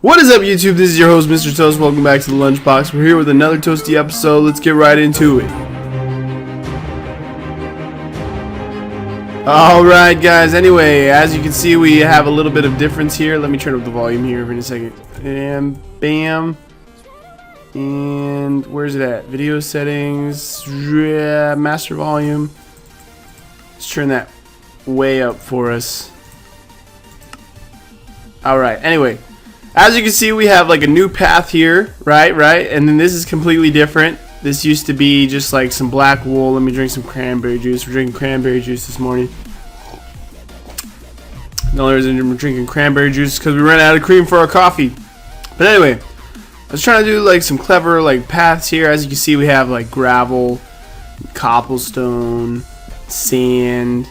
What is up, YouTube? This is your host, Mr.Toast. Welcome back to the Lunchbox. We're here with another Toasty episode. Let's get right into it. Alright, guys. Anyway, as you can see, we have a little bit of difference here. Let me turn up the volume here in a second. And bam. And where's it at? Video settings. Yeah, master volume. Let's turn that way up for us. Alright, anyway. As you can see, we have like a new path here, right? And then this is completely different. This used to be just like some black wool. Let me drink some cranberry juice. We're drinking cranberry juice this morning. The only reason we're drinking cranberry juice is because we ran out of cream for our coffee. But anyway, I was trying to do like some clever like paths here. As you can see, we have like gravel, cobblestone, sand.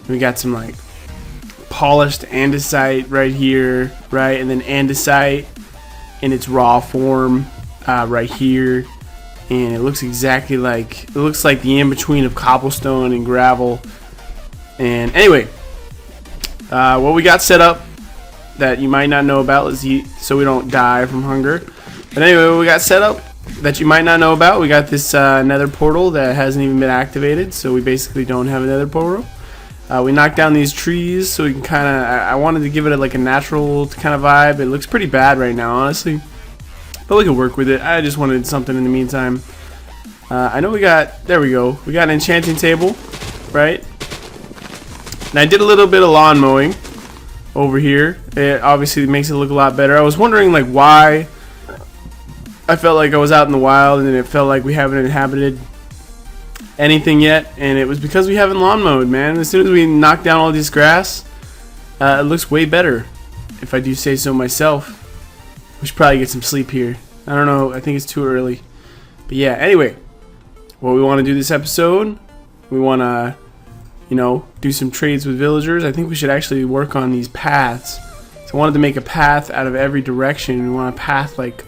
We got some like polished andesite right here, right, and then andesite in its raw form right here, and it looks exactly like the in-between of cobblestone and gravel. And anyway, what we got set up that you might not know about, let's eat so we don't die from hunger. But anyway, what we got set up that you might not know about, we got this nether portal that hasn't even been activated, so we basically don't have a nether portal. We knocked down these trees so we can kind of, I wanted to give it like a natural kind of vibe. It looks pretty bad right now, honestly, but we can work with it. I just wanted something in the meantime. I know we got, there we go, we got an enchanting table, right? And I did a little bit of lawn mowing over here. It obviously makes it look a lot better. I was wondering like why I felt like I was out in the wild and then it felt like we haven't inhabited anything yet, and it was because we haven't lawn mowed, man. As soon as we knock down all this grass, it looks way better, if I do say so myself. We should probably get some sleep here. I don't know, I think it's too early. But yeah, anyway, what we want to do this episode, we want to, you know, do some trades with villagers. I think we should actually work on these paths. So I wanted to make a path out of every direction. We want a path like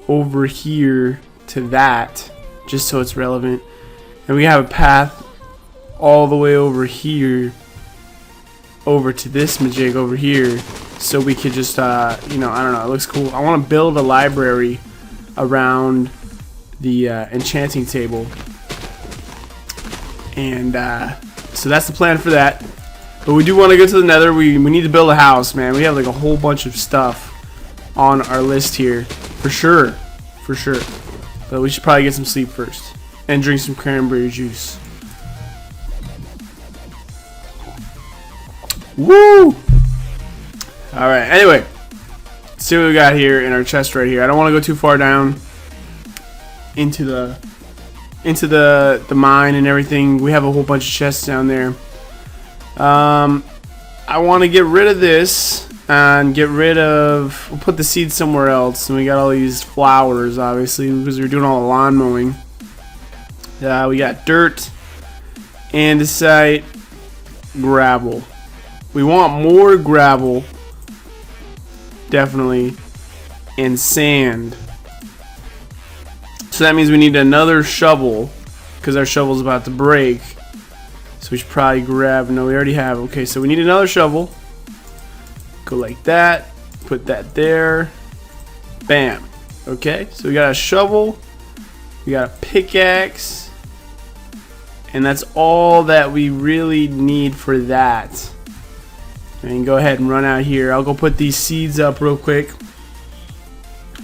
over here to that, just so it's relevant. And we have a path all the way over here, over to this majig over here, so we could just, you know, I don't know, it looks cool. I want to build a library around the enchanting table, and so that's the plan for that. But we do want to go to the nether. We need to build a house, man. We have like a whole bunch of stuff on our list here, for sure. But we should probably get some sleep first and drink some cranberry juice. Woo! Alright, anyway. Let's see what we got here in our chest right here. I don't want to go too far down into the mine and everything. We have a whole bunch of chests down there. I want to get rid of this and get rid of, we'll put the seeds somewhere else. And we got all these flowers, obviously, because we're doing all the lawn mowing. We got dirt, andesite, gravel. We want more gravel, definitely, and sand. So that means we need another shovel, because our shovel's about to break. So we should probably grab, no, we already have. Okay, so we need another shovel. Go like that, put that there, bam. Okay, so we got a shovel, we got a pickaxe, and that's all that we really need for that. And go ahead and run out here. I'll go put these seeds up real quick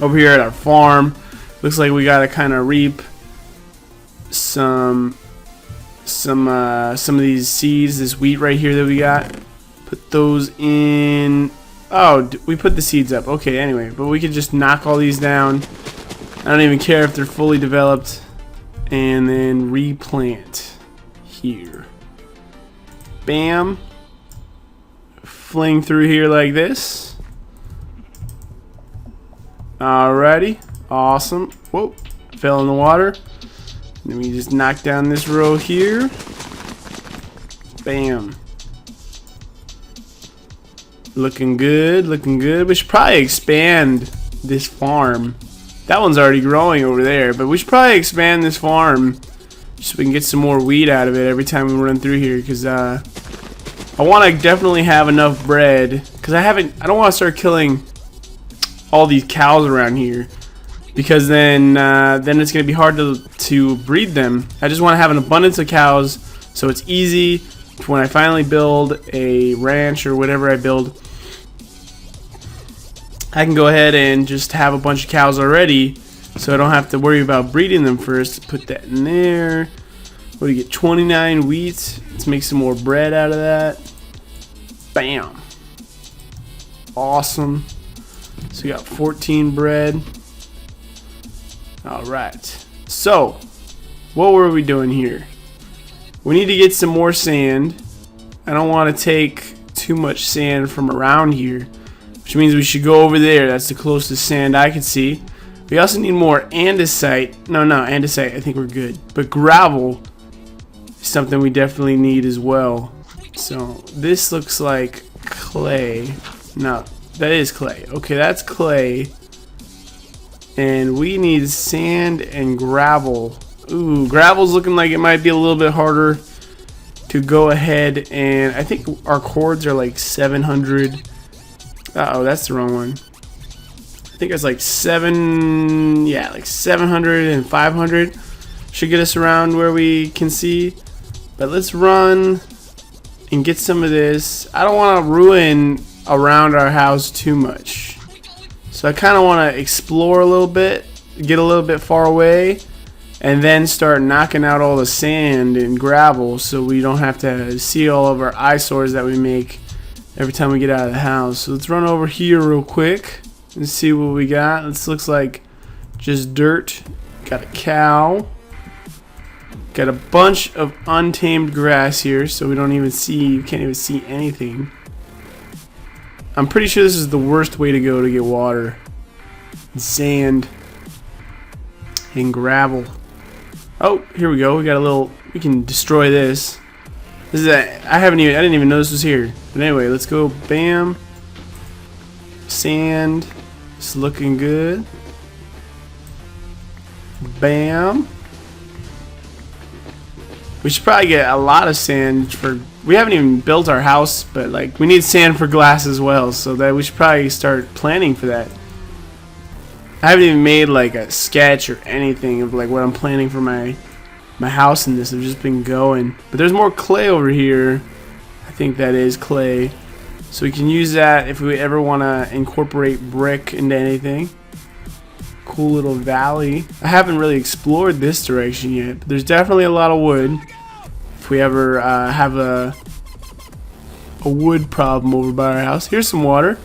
over here at our farm. Looks like we gotta kind of reap some of these seeds, this wheat right here that we got. Put those in. Oh, we put the seeds up. Okay, anyway, but we could just knock all these down. I don't even care if they're fully developed, and then replant here. Bam. Fling through here like this. Alrighty. Awesome. Whoa. Fell in the water. Then we just knock down this row here. Bam. Looking good. Looking good. We should probably expand this farm. That one's already growing over there, but we should probably expand this farm so we can get some more wheat out of it every time we run through here, because I want to definitely have enough bread, because I don't want to start killing all these cows around here, because then it's gonna be hard to breed them. I just want to have an abundance of cows, so it's easy when I finally build a ranch or whatever I build. I can go ahead and just have a bunch of cows already, so I don't have to worry about breeding them first. Put that in there. What do you get? 29 wheat. Let's make some more bread out of that. Bam. Awesome. So we got 14 bread. Alright. So, what were we doing here? We need to get some more sand. I don't want to take too much sand from around here, which means we should go over there. That's the closest sand I can see. We also need more andesite. No, andesite, I think we're good. But gravel is something we definitely need as well. So this looks like clay. No, that is clay. Okay, that's clay. And we need sand and gravel. Ooh, gravel's looking like it might be a little bit harder to go ahead, and I think our cords are like 700. Uh-oh, that's the wrong one. I think it's like 700 and 500 should get us around where we can see. But let's run and get some of this. I don't want to ruin around our house too much, so I kind of want to explore a little bit, get a little bit far away, and then start knocking out all the sand and gravel so we don't have to see all of our eyesores that we make every time we get out of the house. So let's run over here real quick and see what we got. This looks like just dirt. Got a cow. Got a bunch of untamed grass here, so we don't even see, you can't even see anything. I'm pretty sure this is the worst way to go to get water. Sand and gravel. Oh, here we go. We got a little, we can destroy this. This is I didn't even know this was here. But anyway, let's go. Bam. Sand. It's looking good. Bam. We should probably get a lot of sand for, we haven't even built our house, but like we need sand for glass as well, so that we should probably start planning for that. I haven't even made like a sketch or anything of like what I'm planning for my house in this. I've just been going. But there's more clay over here. I think that is clay. So we can use that if we ever want to incorporate brick into anything. Cool little valley. I haven't really explored this direction yet, but there's definitely a lot of wood. If we ever have a wood problem over by our house. Here's some water.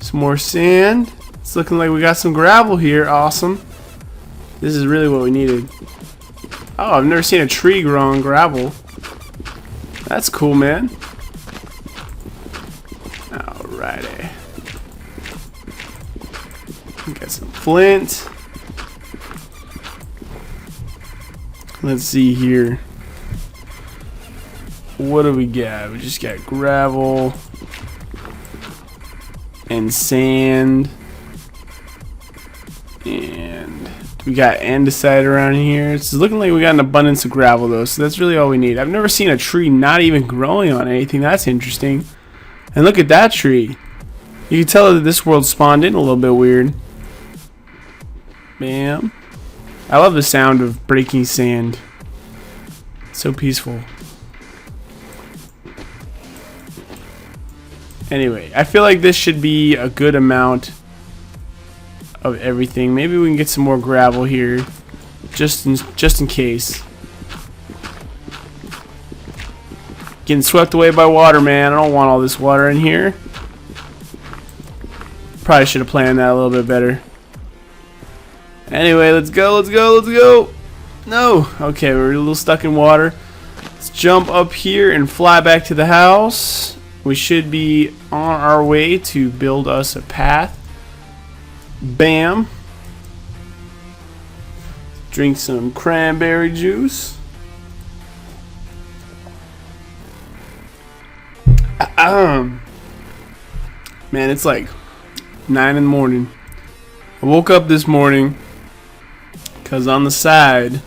Some more sand. It's looking like we got some gravel here. Awesome. This is really what we needed. Oh, I've never seen a tree grow on gravel. That's cool, man. Alrighty. Got some flint. Let's see here. What do we got? We just got gravel and sand. And we got andesite around here. It's looking like we got an abundance of gravel though, so that's really all we need. I've never seen a tree not even growing on anything. That's interesting. And look at that tree. You can tell that this world spawned in a little bit weird. Bam. I love the sound of breaking sand. It's so peaceful. Anyway, I feel like this should be a good amount of everything. Maybe we can get some more gravel here, just in case. Getting swept away by water, man. I don't want all this water in here. Probably should have planned that a little bit better. Anyway, let's go, let's go, let's go. No. Okay, we're a little stuck in water. Let's jump up here and fly back to the house. We should be on our way to build us a path. Bam. Drink some cranberry juice. Man, it's like 9 in the morning. I woke up this morning because on the side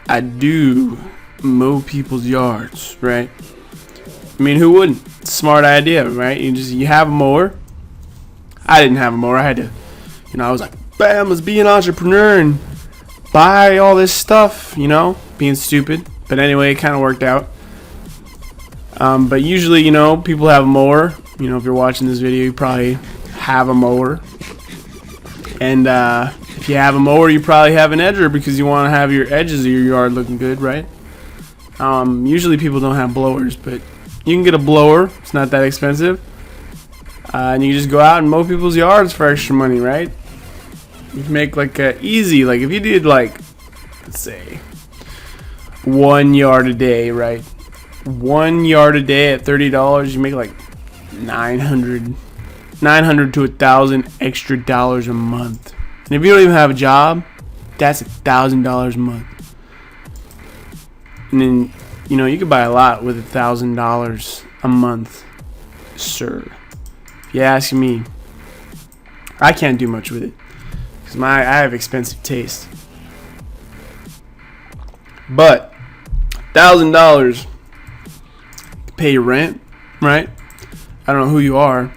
I do mow people's yards, right? I mean, who wouldn't? Smart idea, right? You have a mower. I didn't have a mower. I had to, I was like, bam, let's be an entrepreneur and buy all this stuff, being stupid. But anyway, it kind of worked out. But usually, people have a mower. If you're watching this video, you probably have a mower. And if you have a mower, you probably have an edger because you want to have your edges of your yard looking good, right? Usually people don't have blowers, but you can get a blower. It's not that expensive. And you can just go out and mow people's yards for extra money, right? You can make like easy, like if you did like, let's say, 1 yard a day, right? 1 yard a day at $30, you make like 900 to 1,000 extra dollars a month. And if you don't even have a job, that's $1,000 a month. And then, you could buy a lot with $1,000 a month, sir. If you ask me, I can't do much with it because I have expensive taste. But $1,000 to pay your rent, right? I don't know who you are.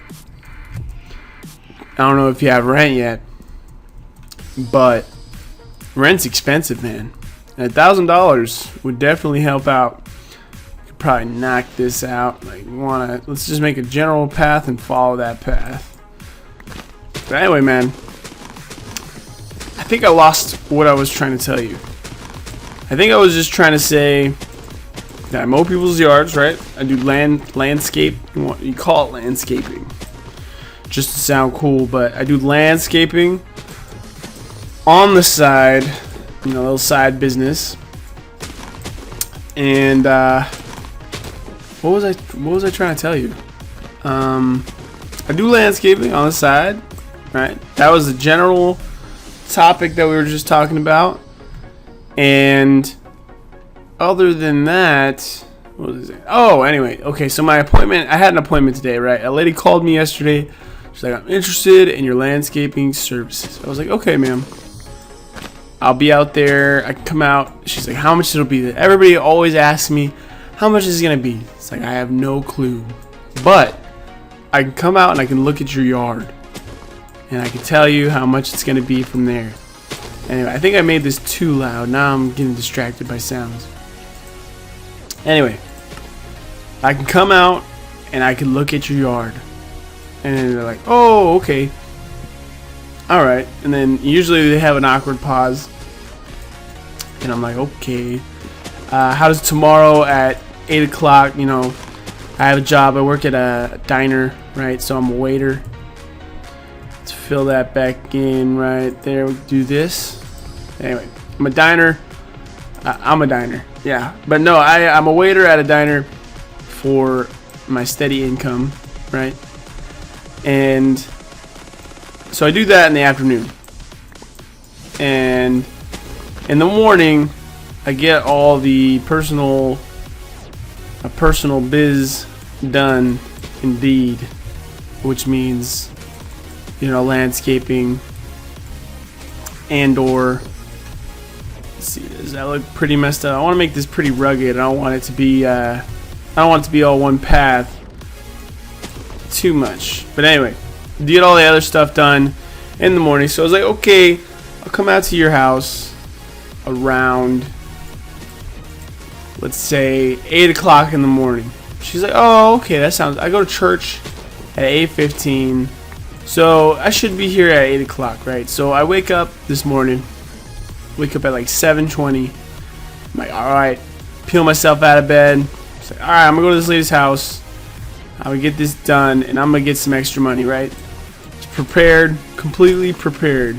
I don't know if you have rent yet, but rent's expensive, man. And $1,000 would definitely help out. You could probably knock this out. Like, let's just make a general path and follow that path. But anyway, man, I think I lost what I was trying to tell you. I think I was just trying to say that I mow people's yards, right? I do landscape. You call it landscaping, just to sound cool, but I do landscaping on the side, little side business. And what was I trying to tell you? I do landscaping on the side, right? That was the general topic that we were just talking about. And other than that, what was it? Oh, anyway, okay. So I had an appointment today, right? A lady called me yesterday. She's like, I'm interested in your landscaping services. I was like, okay, ma'am. I'll be out there. I can come out. She's like, how much it'll be? Everybody always asks me, how much is it going to be? It's like, I have no clue. But I can come out and I can look at your yard. And I can tell you how much it's going to be from there. Anyway, I think I made this too loud. Now I'm getting distracted by sounds. Anyway, I can come out and I can look at your yard. And then they're like, oh, okay. Alright. And then usually they have an awkward pause. And I'm like, okay. How does tomorrow at 8 o'clock, I have a job. I work at a diner, right? So I'm a waiter. Let's fill that back in right there. We do this. Anyway, I'm a diner. I'm a diner. Yeah. But no, I'm a waiter at a diner for my steady income, right? And so I do that in the afternoon. And in the morning, I get all the personal biz done, indeed, which means, landscaping and/or, let's see, does that look pretty messed up? I want to make this pretty rugged. I don't want it to be all one path too much. But anyway, get all the other stuff done in the morning. So I was like, okay, I'll come out to your house around, let's say, 8 o'clock in the morning. She's like, oh, okay, I go to church at 8:15, so I should be here at 8 o'clock, right? So I wake up this morning, at like 7:20. I'm like, all right, peel myself out of bed. It's like, all right, I'm gonna go to this lady's house. I'm gonna get this done, and I'm gonna get some extra money, right? Just completely prepared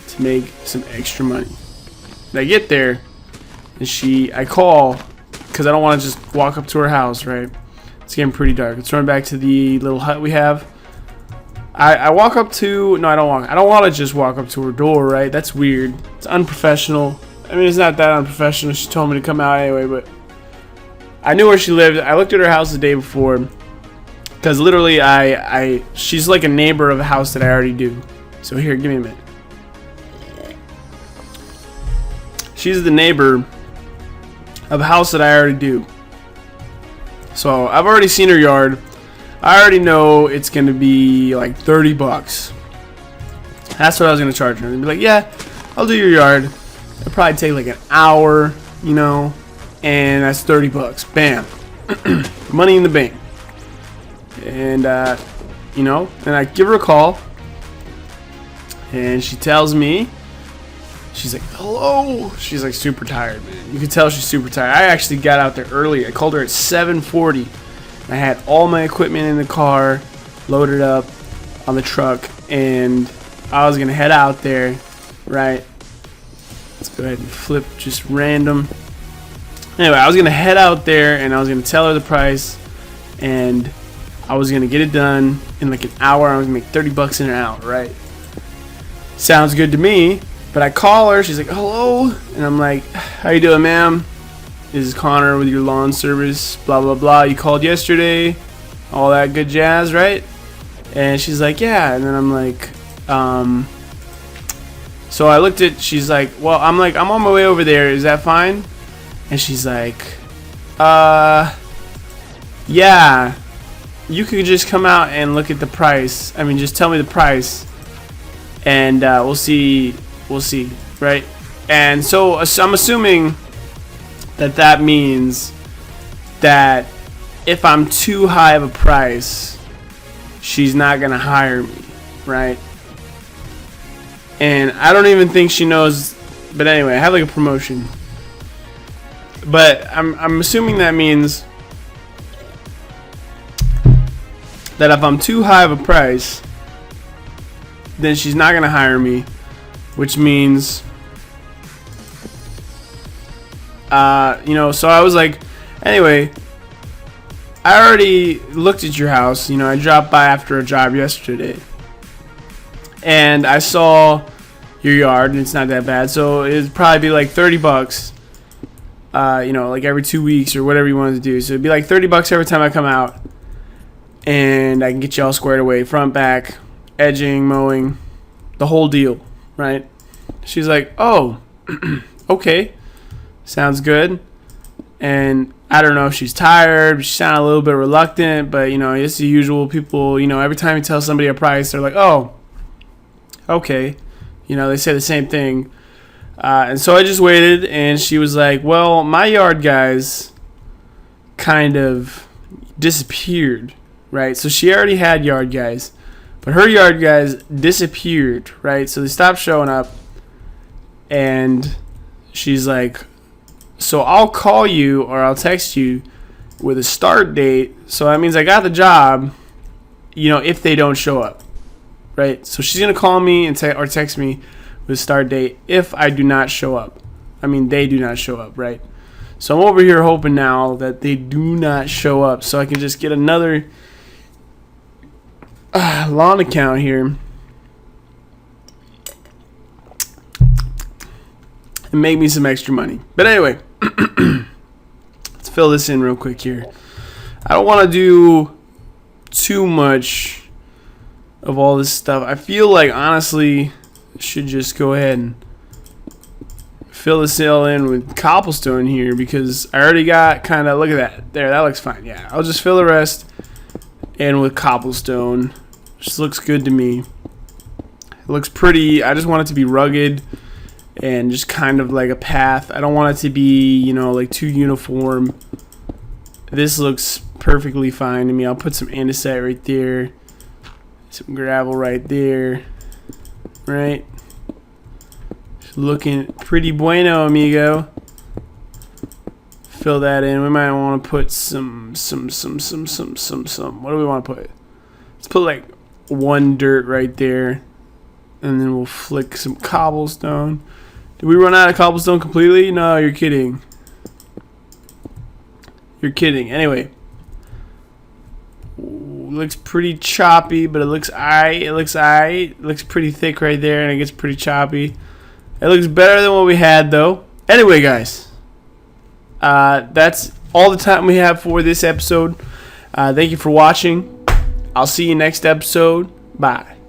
to make some extra money. And I get there, and I call, because I don't want to just walk up to her house, right? It's getting pretty dark. Let's run back to the little hut we have. I walk up to, no, I don't want to just walk up to her door, right? That's weird. It's unprofessional. I mean, it's not that unprofessional. She told me to come out anyway, but I knew where she lived. I looked at her house the day before, because literally she's like a neighbor of a house that I already do. So here, give me a minute. She's the neighbor of a house that I already do. So I've already seen her yard. I already know it's gonna be like 30 bucks. That's what I was gonna charge her. And be like, yeah, I'll do your yard. It'll probably take like an hour, you know, and that's 30 bucks. Bam. Money in the bank. And you know, and I give her a call, and she tells me, she's like, hello. She's like super tired, man. You can tell she's super tired. I actually got out there early. I called her at 7:40. I had all my equipment in the car, loaded up on the truck, and I was gonna head out there, right? Let's go ahead and flip just random. Anyway, I was gonna head out there, and I was gonna tell her the price, and I was gonna get it done in like an hour. I was gonna make 30 bucks in an hour, right? Sounds good to me. But I call her, she's like, hello, and I'm like, how you doing, ma'am? This is Connor with your lawn service, blah, blah, blah. You called yesterday, all that good jazz, right? And she's like, yeah, and then I'm like, so I looked at, she's like, well, I'm like, I'm on my way over there, is that fine? And she's like, yeah, you could just come out and look at the price. I mean, just tell me the price, and we'll see, right? And so I'm assuming that means that if I'm too high of a price, she's not gonna hire me, right? And I don't even think she knows. But anyway, I have like a promotion. But I'm assuming that means that if I'm too high of a price, then she's not gonna hire me, which means, you know. So I was like, anyway, I already looked at your house. You know, I dropped by after a job yesterday, and I saw your yard, and it's not that bad. So it'd probably be like 30 bucks. You know, like every 2 weeks or whatever you wanted to do. So it'd be like 30 bucks every time I come out, and I can get you all squared away, front, back, edging, mowing, the whole deal, right? She's like, oh, okay, sounds good. And I don't know if she's tired. She sounded a little bit reluctant, but you know, it's the usual. People, you know, every time you tell somebody a price, they're like, oh, okay, you know, they say the same thing. And so I just waited, and she was like, well, my yard guys kind of disappeared, right? So she already had yard guys, but her yard guys disappeared, right? So they stopped showing up, and she's like, so I'll call you or I'll text you with a start date. So that means I got the job, you know, if they don't show up, right? So she's going to call me and or text me with a start date if I do not show up. I mean, they do not show up, right? So I'm over here hoping now that they do not show up so I can just get another lawn account here and make me some extra money. But anyway, let's fill this in real quick here. I don't want to do too much of all this stuff. I feel like, honestly, I should just go ahead and fill this all in with cobblestone here, because I already got kind of, look at that. There, that looks fine. Yeah, I'll just fill the rest in with cobblestone. Just looks good to me. It looks pretty. I just want it to be rugged and just kind of like a path. I don't want it to be, you know, like too uniform. This looks perfectly fine to me. I'll put some andesite right there, some gravel right there, right? Just looking pretty bueno, amigo. Fill that in. We might want to put some. What do we want to put? Let's put like one dirt right there, and then we'll flick some cobblestone. Did we run out of cobblestone completely? No, you're kidding. You're kidding. Anyway, looks pretty choppy, but it looks aight. It looks aight. It looks pretty thick right there, and it gets pretty choppy. It looks better than what we had, though. Anyway, guys, that's all the time we have for this episode. Thank you for watching. I'll see you next episode. Bye.